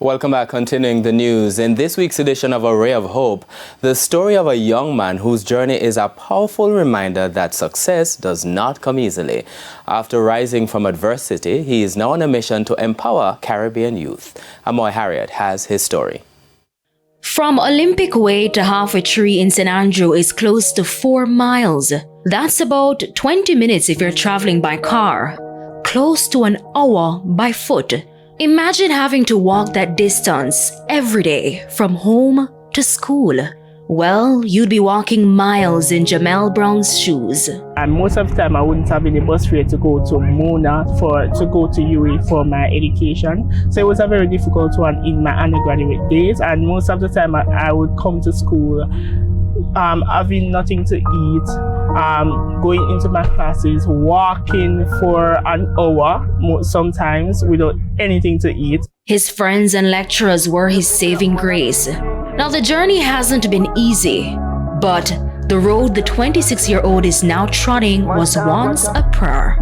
Welcome back. Continuing the news. In this week's edition of A Ray of Hope, the story of a young man whose journey is a powerful reminder that success does not come easily. After rising from adversity, he is now on a mission to empower Caribbean youth. Amoy Harriet has his story. From Olympic Way to Halfway Tree in St. Andrew is close to 4 miles. That's about 20 minutes if you're traveling by car. Close to an hour by foot. Imagine having to walk that distance every day from home to school. Well, you'd be walking miles in Jamel Brown's shoes. And most of the time I wouldn't have any bus fare to go to Mona to go to UA for my education. So it was a very difficult one in my undergraduate days, and most of the time I would come to school having nothing to eat, going into my classes, walking for an hour sometimes without anything to eat. His friends and lecturers were his saving grace. Now the journey hasn't been easy, but the road the 26-year-old is now trotting was once a prayer.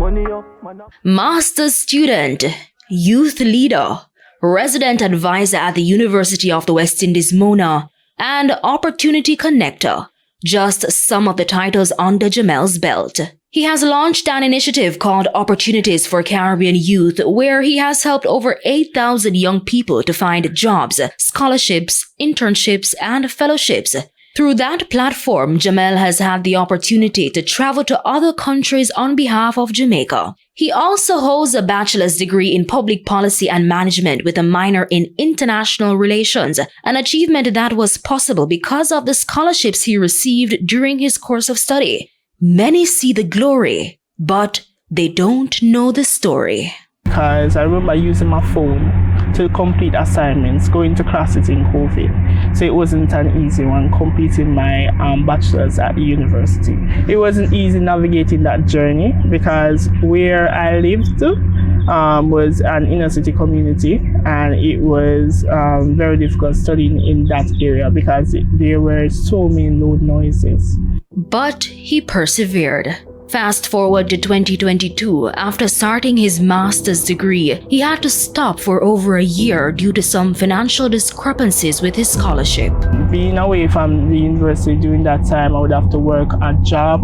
Master's student, youth leader, resident advisor at the University of the West Indies Mona, and opportunity connector, just some of the titles under Jamel's belt. He has launched an initiative called Opportunities for Caribbean Youth, where he has helped over 8,000 young people to find jobs, scholarships, internships, and fellowships. Through that platform, Jamel has had the opportunity to travel to other countries on behalf of Jamaica. He also holds a bachelor's degree in public policy and management with a minor in international relations, an achievement that was possible because of the scholarships he received during his course of study. Many see the glory, but they don't know the story. Because I remember using my phone to complete assignments, going to classes in COVID. So it wasn't an easy one completing my bachelor's at the university. It wasn't easy navigating that journey because where I lived was an inner city community, and it was very difficult studying in that area because there were so many loud noises. But he persevered. Fast forward to 2022, after starting his master's degree, he had to stop for over a year due to some financial discrepancies with his scholarship. Being away from the university during that time, I would have to work a job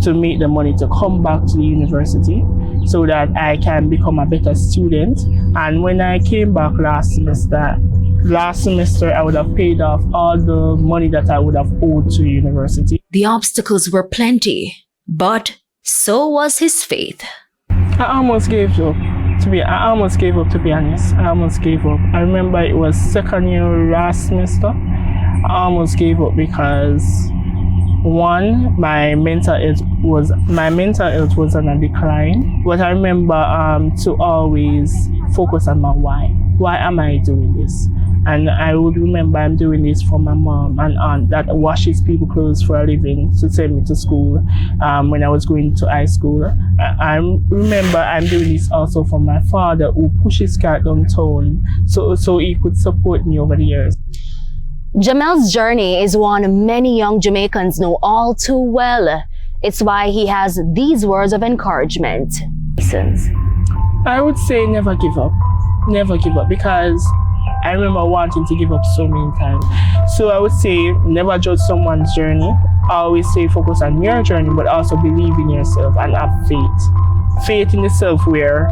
to make the money to come back to the university so that I can become a better student. And when I came back last semester, I would have paid off all the money that I would have owed to the university. The obstacles were plenty, but so was his faith. I almost gave up, to be honest. I almost gave up. I remember it was second year last semester. I almost gave up because one, my mental health was on a decline. But I remember to always focus on my why. Why am I doing this? And I would remember I'm doing this for my mom and aunt that washes people clothes for a living to send me to school when I was going to high school. I remember I'm doing this also for my father, who pushed his car downtown so he could support me over the years. Jamel's journey is one many young Jamaicans know all too well. It's why he has these words of encouragement. I would say never give up. Never give up, because I remember wanting to give up so many times. So I would say never judge someone's journey. I always say focus on your journey, but also believe in yourself and have faith. Faith in yourself where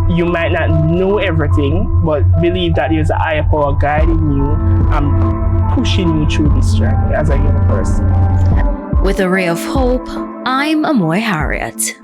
you might not know everything, but believe that there's a higher power guiding you and pushing you through this journey as a young person. With a ray of hope, I'm Amoy Harriet.